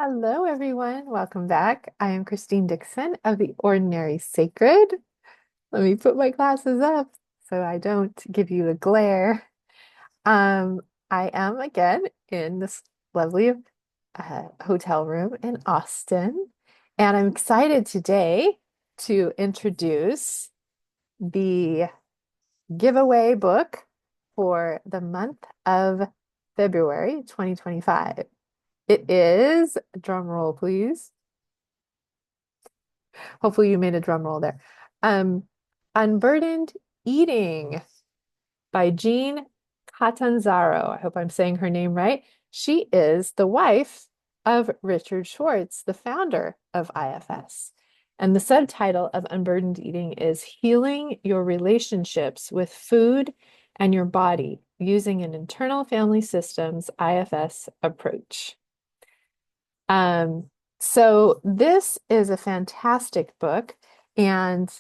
Hello, everyone. Welcome back. I am Christine Dixon of the Ordinary Sacred. Let me put my glasses up so I don't give you a glare. Um, I am again in this lovely hotel room in Austin, and I'm excited today to introduce the giveaway book for the month of February 2025. It is, drum roll, please. Hopefully you made a drum roll there. Um, Unburdened Eating by Jeanne Catanzaro. I hope I'm saying her name right. She is the wife of Richard Schwartz, the founder of IFS. And the subtitle of Unburdened Eating is Healing Your Relationships with Food and Your Body Using an Internal Family Systems IFS Approach. Um, so this is a fantastic book, and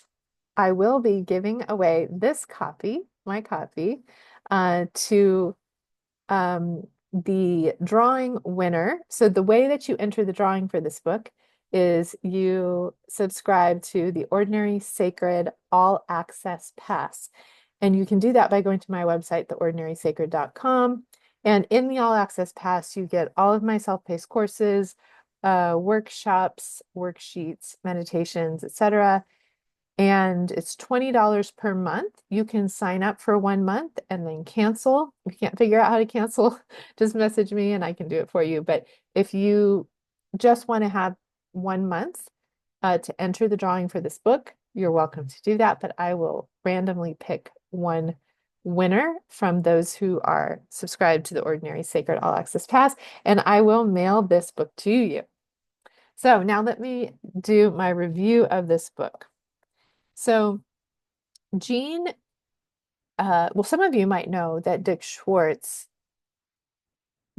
I will be giving away this copy, my copy, to the drawing winner. So the way that you enter the drawing for this book is you subscribe to the Ordinary Sacred All Access Pass. And you can do that by going to my website, theordinarysacred.com. And in the All Access Pass, you get all of my self-paced courses, workshops, worksheets, meditations, etc. And it's $20 per month. You can sign up for 1 month and then cancel. If you can't figure out how to cancel, just message me and I can do it for you. But if you just want to have 1 month to enter the drawing for this book, you're welcome to do that. But I will randomly pick one winner from those who are subscribed to the Ordinary Sacred All Access Pass, and I will mail this book to you. So now let me do my review of this book. So Jeanne, well, some of you might know that Dick Schwartz,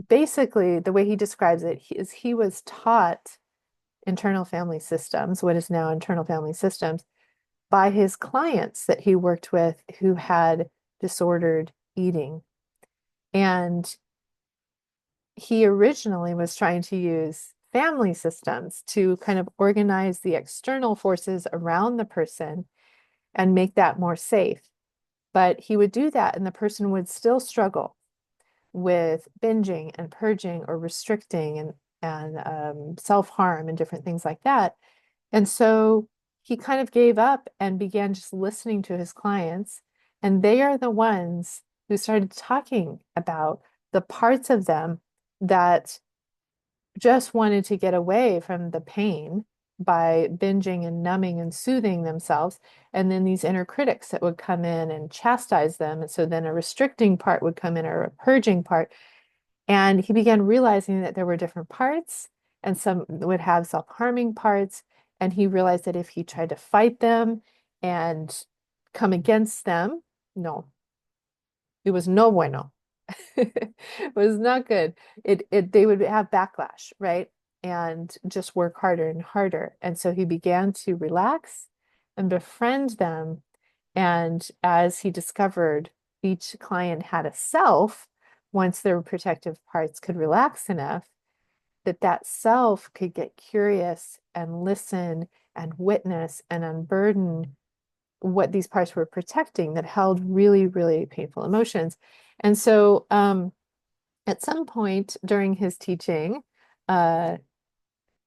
basically the way he describes it is he was taught internal family systems, what is now internal family systems, by his clients that he worked with who had disordered eating. And he originally was trying to use family systems to kind of organize the external forces around the person and make that more safe. But he would do that, and the person would still struggle with binging and purging or restricting and self-harm and different things like that. And so he kind of gave up and began just listening to his clients. And they are the ones who started talking about the parts of them that just wanted to get away from the pain by binging and numbing and soothing themselves. And then these inner critics that would come in and chastise them. And so then a restricting part would come in or a purging part. And he began realizing that there were different parts, and some would have self-harming parts. And he realized that if he tried to fight them and come against them, no, it was no bueno. It was not good. They would have backlash, right? And just work harder and harder. And so he began to relax and befriend them. And as he discovered each client had a self, once their protective parts could relax enough, that self could get curious and listen and witness and unburden what these parts were protecting that held really, really painful emotions. And so at some point during his teaching uh,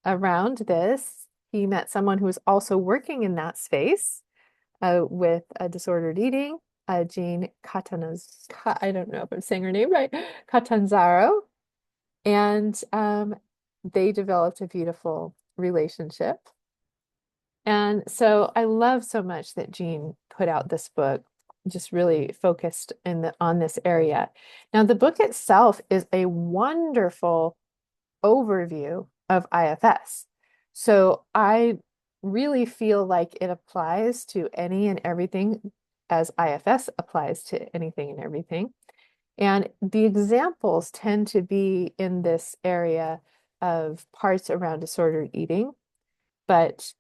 around this, he met someone who was also working in that space with disordered eating, Jeanne Catanzaro. I don't know if I'm saying her name right, Catanzaro. And they developed a beautiful relationship. And so I love so much that Jeanne put out this book, just really focused on this area. Now, the book itself is a wonderful overview of IFS. So I really feel like it applies to any and everything as IFS applies to anything and everything. And the examples tend to be in this area of parts around disordered eating, but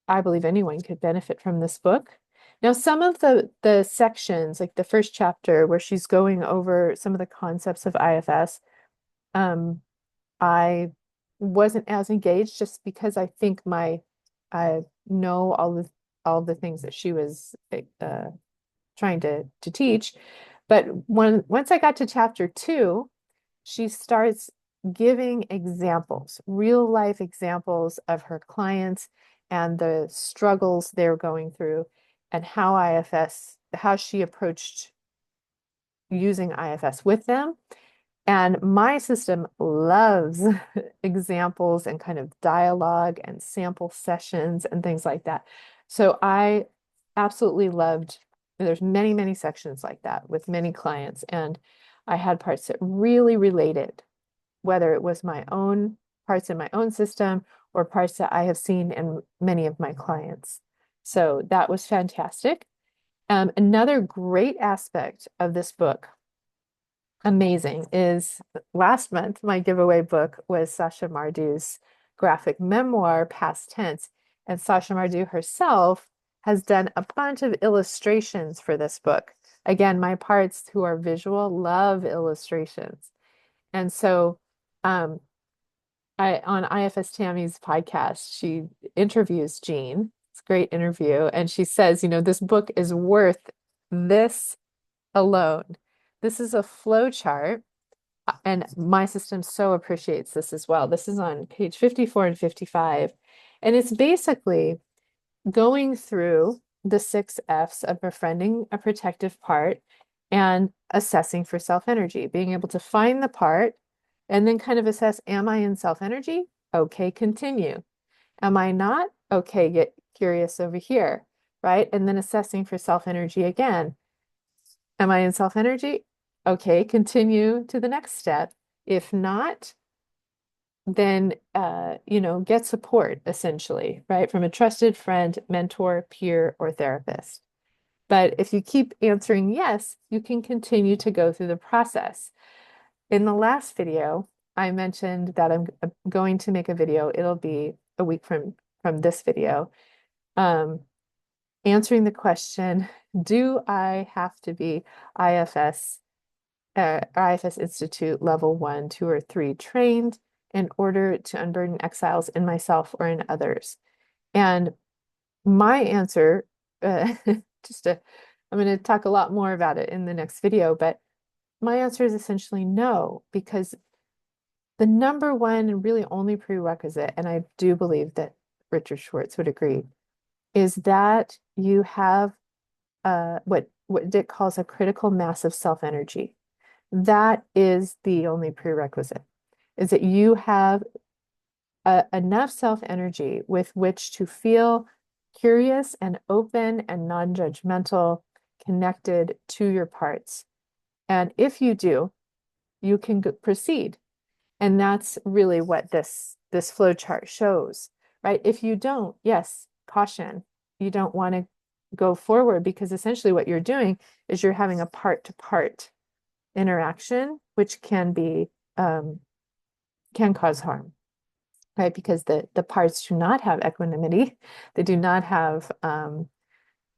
I believe anyone could benefit from this book. Now, some of the sections, like the first chapter where she's going over some of the concepts of IFS, I wasn't as engaged just because I think I know all the things that she was trying to teach. But once I got to chapter 2, she starts giving examples, real life examples of her clients and the struggles they're going through and how she approached using IFS with them. And my system loves examples and kind of dialogue and sample sessions and things like that. So I absolutely loved, there's many, many sections like that with many clients. And I had parts that really related, whether it was my own parts in my own system or parts that I have seen in many of my clients. So that was fantastic. Another great aspect of this book, amazing, is last month my giveaway book was Sasha Mardew's graphic memoir, Past Tense. And Sasha Mardew herself has done a bunch of illustrations for this book. Again, my parts who are visual love illustrations. And so um, on IFS Tammy's podcast, she interviews Jeanne. It's a great interview. And she says, this book is worth this alone. This is a flow chart, and my system so appreciates this as well. This is on page 54 and 55. And it's basically going through the 6 F's of befriending a protective part and assessing for self-energy, being able to find the part and then kind of assess, am I in self-energy? Okay, continue. Am I not? Okay, get curious over here, right? And then assessing for self-energy again. Am I in self-energy? Okay, continue to the next step. If not, then get support essentially, right? From a trusted friend, mentor, peer, or therapist. But if you keep answering yes, you can continue to go through the process. In the last video, I mentioned that I'm going to make a video. It'll be a week from this video, answering the question, do I have to be IFS IFS Institute level 1, 2, or 3 trained in order to unburden exiles in myself or in others? And my answer, I'm going to talk a lot more about it in the next video, but my answer is essentially no, because the number one and really only prerequisite, and I do believe that Richard Schwartz would agree, is that you have what Dick calls a critical mass of self-energy. That is the only prerequisite, is that you have enough self-energy with which to feel curious and open and non-judgmental, connected to your parts. And if you do, you can proceed. And that's really what this flow chart shows, right? If you don't, yes, caution. You don't want to go forward because essentially what you're doing is you're having a part-to-part interaction, which can cause harm, right? Because the parts do not have equanimity, they do not have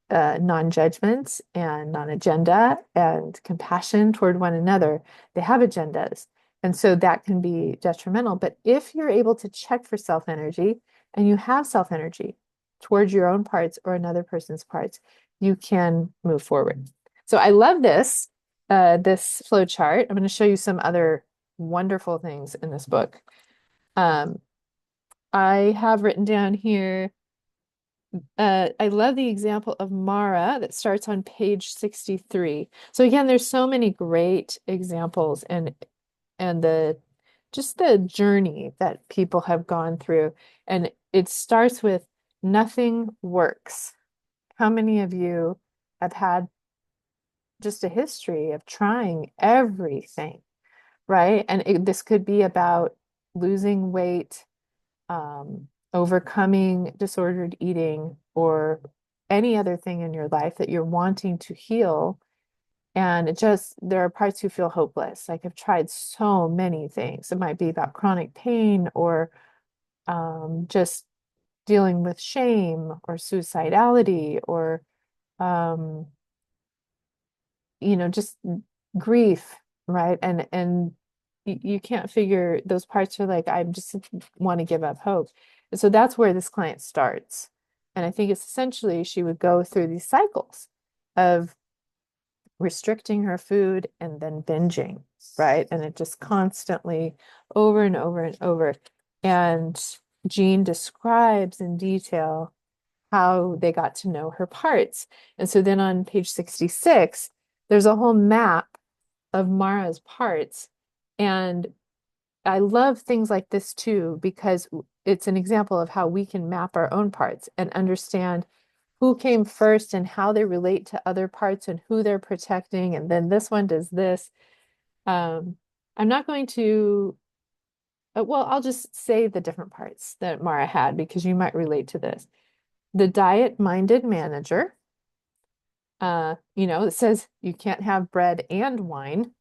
non-judgment and non-agenda and compassion toward one another. They have agendas. And so that can be detrimental. But if you're able to check for self-energy and you have self-energy towards your own parts or another person's parts, you can move forward. So I love this flow chart. I'm going to show you some other wonderful things in this book. I have written down here, I love the example of Mara that starts on page 63. So again, there's so many great examples and just the journey that people have gone through. And it starts with nothing works. How many of you have had just a history of trying everything, right? And this could be about losing weight, overcoming disordered eating, or any other thing in your life that you're wanting to heal. And there are parts who feel hopeless. Like I've tried so many things. It might be about chronic pain or just dealing with shame or suicidality or, um, just grief, right? And you can't figure those parts are like, I just want to give up hope. And so that's where this client starts. And I think it's essentially she would go through these cycles of restricting her food and then binging, right? And it just constantly over and over and over. And Jeanne describes in detail how they got to know her parts. And so then on page 66, there's a whole map of Mara's parts. And I love things like this too, because it's an example of how we can map our own parts and understand who came first and how they relate to other parts and who they're protecting. And then this one does this. I'm not going to, well, I'll just say the different parts that Mara had because you might relate to this. The diet-minded manager, it says you can't have bread and wine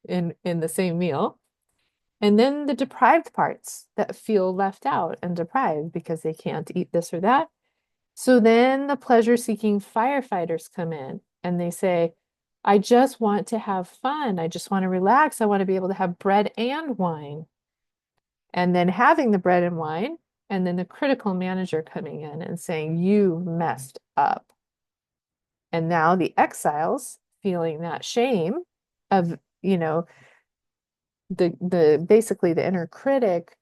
in the same meal. And then the deprived parts that feel left out and deprived because they can't eat this or that. So then the pleasure-seeking firefighters come in and they say, I just want to have fun. I just want to relax. I want to be able to have bread and wine. And then having the bread and wine, and then the critical manager coming in and saying, you messed up. And now the exiles feeling that shame of, the basically the inner critic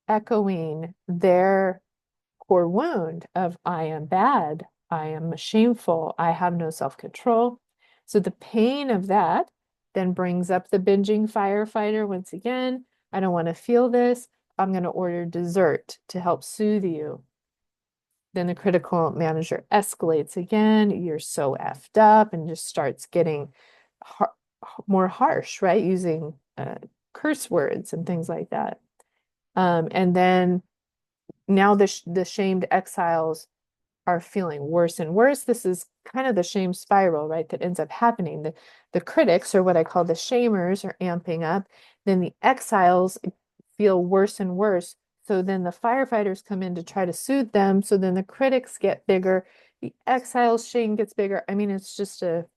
echoing their core wound of I am bad, I am shameful, I have no self-control. So the pain of that then brings up the binging firefighter once again. I don't want to feel this. I'm going to order dessert to help soothe you. Then the critical manager escalates again. You're so effed up and just starts getting more harsh, right? Using curse words and things like that. And then now the shamed exiles are feeling worse and worse. This is kind of the shame spiral, right? That ends up happening. The critics, or what I call the shamers, are amping up. Then the exiles feel worse and worse. So then the firefighters come in to try to soothe them. So then the critics get bigger. The exiles' shame gets bigger. I mean, it's just it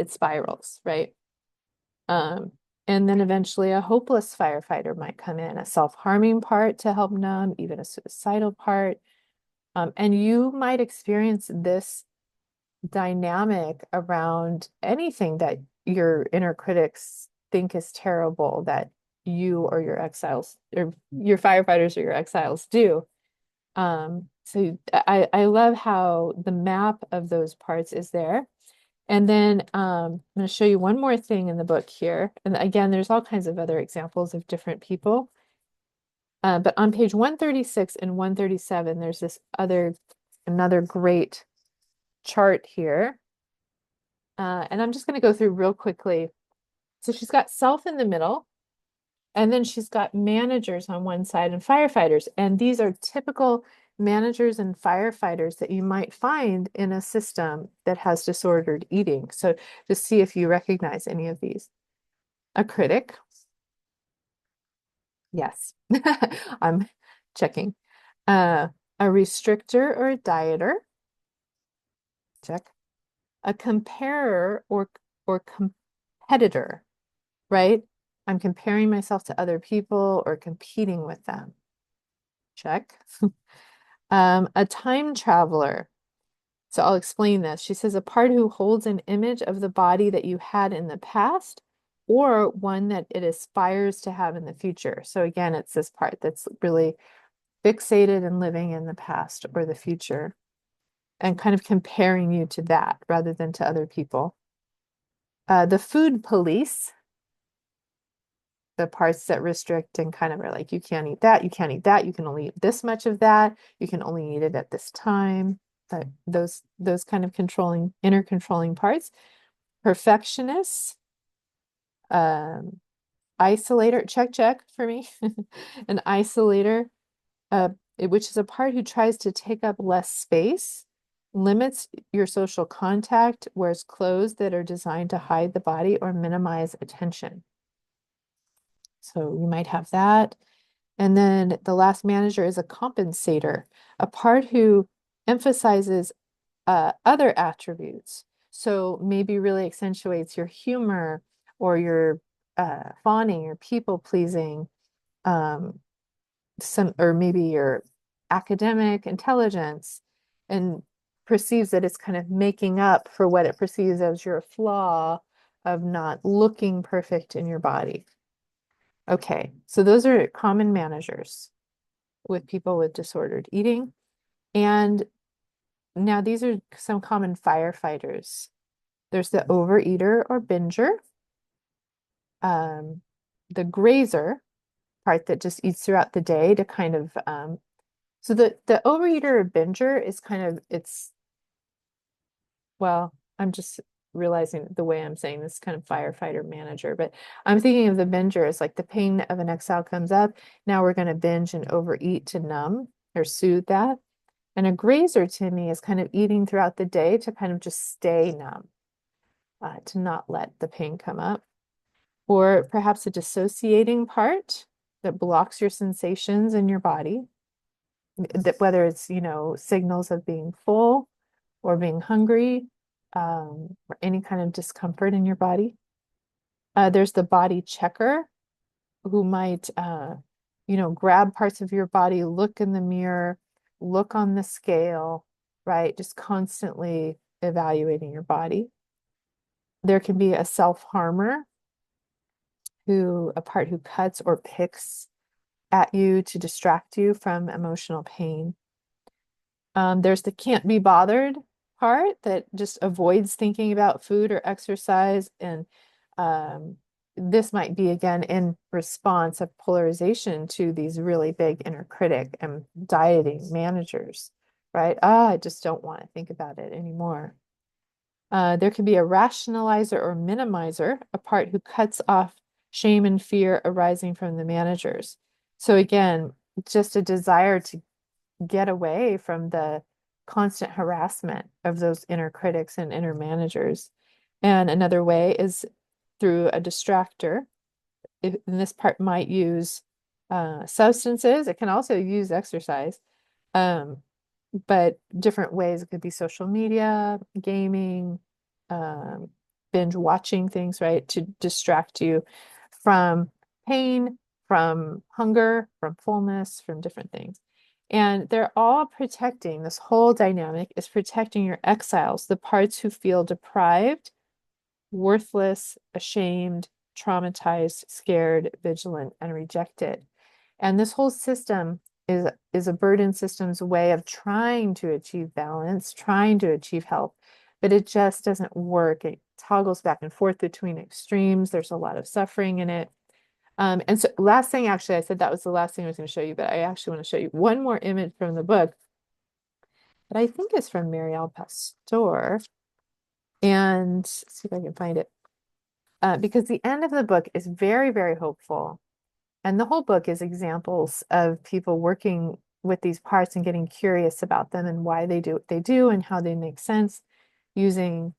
spirals, right? And then eventually a hopeless firefighter might come in, a self-harming part to help numb, even a suicidal part. And you might experience this dynamic around anything that your inner critics think is terrible that you or your exiles or your firefighters or your exiles do. So I love how the map of those parts is there. And then I'm going to show you one more thing in the book here. And again, there's all kinds of other examples of different people. But on page 136 and 137, there's another great chart here. And I'm just going to go through real quickly. So she's got self in the middle, and then she's got managers on one side and firefighters. And these are typical managers and firefighters that you might find in a system that has disordered eating. So just see if you recognize any of these. A critic. Yes, I'm checking. A restrictor or a dieter. Check. A comparer or competitor, right? I'm comparing myself to other people or competing with them. Check. A time traveler. So I'll explain this. She says a part who holds an image of the body that you had in the past or one that it aspires to have in the future. So again, it's this part that's really fixated and living in the past or the future and kind of comparing you to that rather than to other people. The food police, the parts that restrict and kind of are like, you can't eat that, you can't eat that, you can only eat this much of that, you can only eat it at this time. But those kind of inner controlling parts. Perfectionists, isolator, check for me. An isolator, which is a part who tries to take up less space, limits your social contact, wears clothes that are designed to hide the body or minimize attention. So you might have that. And then the last manager is a compensator, a part who emphasizes other attributes. So maybe really accentuates your humor or your fawning or people pleasing, um, or maybe your academic intelligence, and perceives that it's kind of making up for what it perceives as your flaw of not looking perfect in your body. Okay, so those are common managers with people with disordered eating. And now these are some common firefighters. There's the overeater or binger, the grazer, part that just eats throughout the day to kind of so the overeater or binger is kind of well, I'm just realizing the way I'm saying this kind of firefighter manager, but I'm thinking of the binger as like the pain of an exile comes up. Now we're going to binge and overeat to numb or soothe that. And a grazer to me is kind of eating throughout the day to kind of just stay numb, to not let the pain come up. Or perhaps a dissociating part that blocks your sensations in your body, that whether it's, signals of being full or being hungry, or any kind of discomfort in your body. There's the body checker who might, grab parts of your body, look in the mirror, look on the scale, right? Just constantly evaluating your body. There can be a self-harmer a part who cuts or picks at you to distract you from emotional pain. There's the can't be bothered part that just avoids thinking about food or exercise. And this might be, again, in response of polarization to these really big inner critic and dieting managers, right? I just don't want to think about it anymore. There can be a rationalizer or minimizer, a part who cuts off shame and fear arising from the managers. So again, just a desire to get away from the constant harassment of those inner critics and inner managers. And another way is through a distractor. And this part might use substances. It can also use exercise, but different ways. It could be social media, gaming, binge watching things, right, to distract you from pain, from hunger, from fullness, from different things. And they're all protecting, this whole dynamic is protecting your exiles, the parts who feel deprived, worthless, ashamed, traumatized, scared, vigilant, and rejected. And this whole system is a burden system's way of trying to achieve balance, trying to achieve health, but it just doesn't work. It toggles back and forth between extremes. There's a lot of suffering in it. And so last thing, actually, I said that was the last thing I was going to show you, but I actually want to show you one more image from the book that I think is from Marielle Pasteur. And let's see if I can find it. Because the end of the book is very, very hopeful. And the whole book is examples of people working with these parts and getting curious about them and why they do what they do and how they make sense using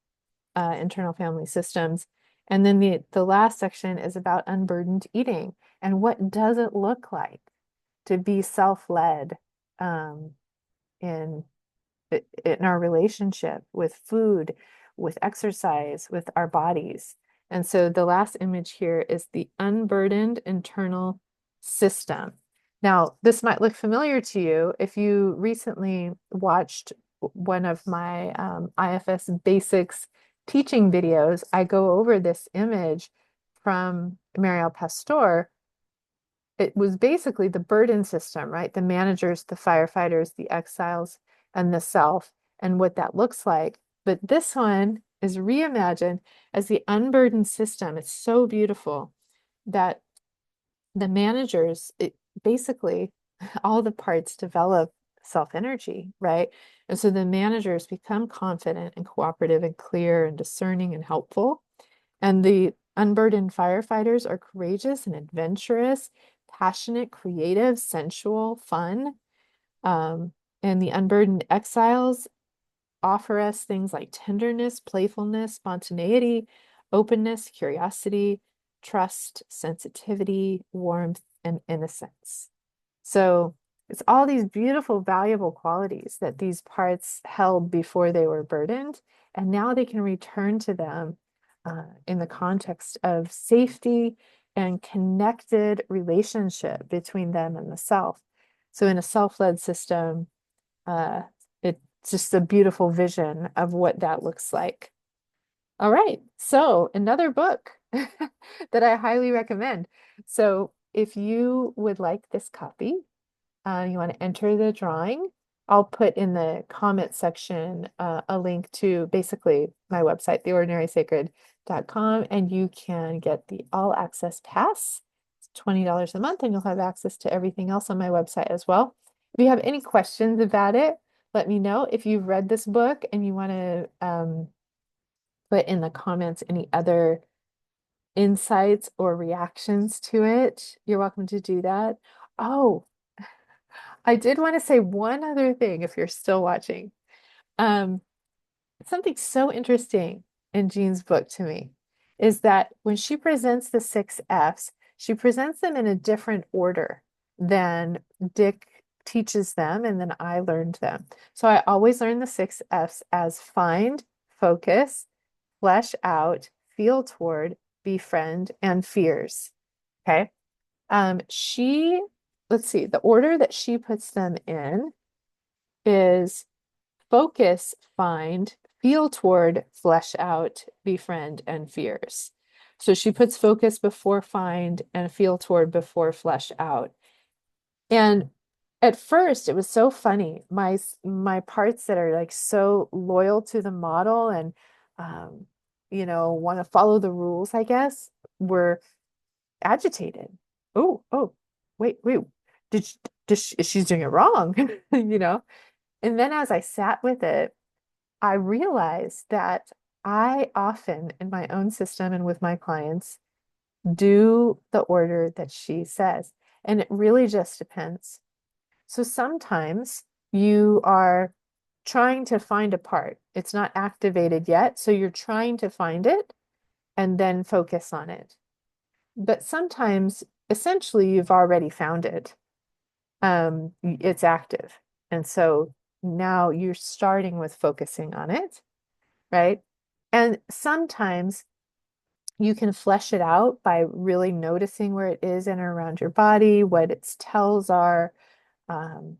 internal family systems. And then the last section is about unburdened eating and what does it look like to be self-led in our relationship with food, with exercise, with our bodies. And so the last image here is the unburdened internal system. Now, this might look familiar to you if you recently watched one of my IFS basics teaching videos. I go over this image from Marielle Pasteur. It was basically the burden system, right? The managers, the firefighters, the exiles, and the self, and what that looks like. But this one is reimagined as the unburdened system. It's so beautiful that the managers, basically all the parts develop self-energy, right? And so the managers become confident and cooperative and clear and discerning and helpful. And the unburdened firefighters are courageous and adventurous, passionate, creative, sensual, fun. And the unburdened exiles offer us things like tenderness, playfulness, spontaneity, openness, curiosity, trust, sensitivity, warmth, and innocence. So it's all these beautiful, valuable qualities that these parts held before they were burdened, and now they can return to them in the context of safety and connected relationship between them and the self. So in a self-led system, uh, it's just a beautiful vision of what that looks like. All right, so another book that I highly recommend. So if you would like this copy, you want to enter the drawing, I'll put in the comment section a link to basically my website, theordinarysacred.com, and you can get the all access pass. It's $20 a month, and you'll have access to everything else on my website as well. If you have any questions about it, let me know. If you've read this book and you want to put in the comments any other insights or reactions to it, you're welcome to do that. Oh, I did want to say one other thing if you're still watching. Um, Something so interesting in Jeanne's book to me is that when she presents the 6 Fs, she presents them in a different order than Dick teaches them and then I learned them. So I always learn the 6 Fs as find, focus, flesh out, feel toward, befriend, and fears. Okay. She, let's see, the order that she puts them in is focus, find, feel toward, flesh out, befriend, and fears. So she puts focus before find and feel toward before flesh out. And at first it was so funny. My parts that are like so loyal to the model and um, want to follow the rules, I guess, were agitated. Oh, wait. Did she, she's doing it wrong, you know? And then as I sat with it, I realized that I often, in my own system and with my clients, do the order that she says. And it really just depends. So sometimes you are trying to find a part. It's not activated yet. So you're trying to find it and then focus on it. But sometimes, essentially, you've already found it. It's active. And so now you're starting with focusing on it, right? And sometimes you can flesh it out by really noticing where it is in and around your body, what its tells are, um,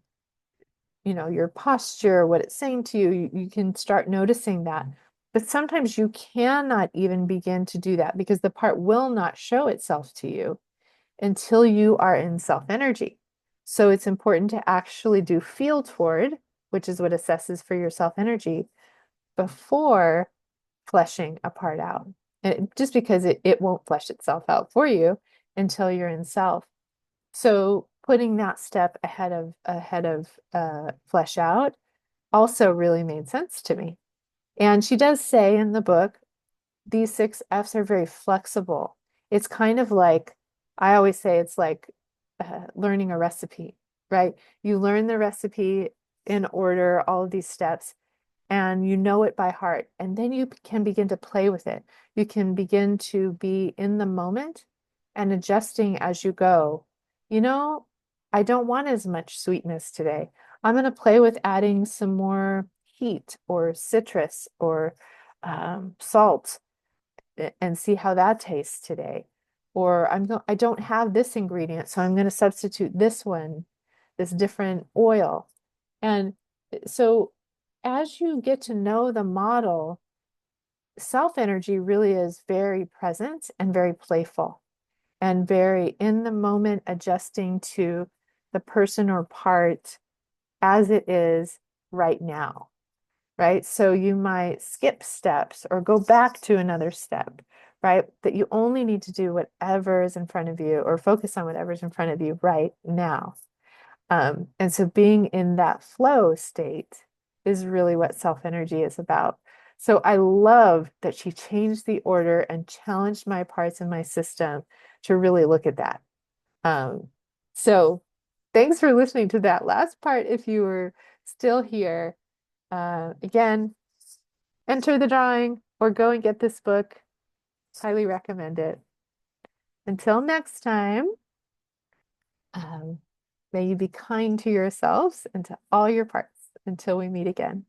your posture, what it's saying to you. You can start noticing that. But sometimes you cannot even begin to do that because the part will not show itself to you until you are in self energy. So it's important to actually do feel toward, which is what assesses for your self energy, before fleshing a part out. Just because it won't flesh itself out for you until you're in self. So putting that step ahead of flesh out also really made sense to me. And she does say in the book, these 6 Fs are very flexible. It's kind of like, I always say it's like learning a recipe, right? You learn the recipe in order, all of these steps, and you know it by heart. And then you can begin to play with it. You can begin to be in the moment and adjusting as you go. I don't want as much sweetness today. I'm going to play with adding some more heat or citrus or salt and see how that tastes today. Or I don't have this ingredient, so I'm going to substitute this one, this different oil. And so as you get to know the model, self energy really is very present and very playful and very in the moment, adjusting to the person or part as it is right now, right? So you might skip steps or go back to another step, right? That you only need to do whatever is in front of you or focus on whatever's in front of you right now. And so being in that flow state is really what self energy is about. So I love that she changed the order and challenged my parts in my system to really look at that. So thanks for listening to that last part. If you were still here, again, enter the drawing or go and get this book. Highly recommend it. Until next time, may you be kind to yourselves and to all your parts until we meet again.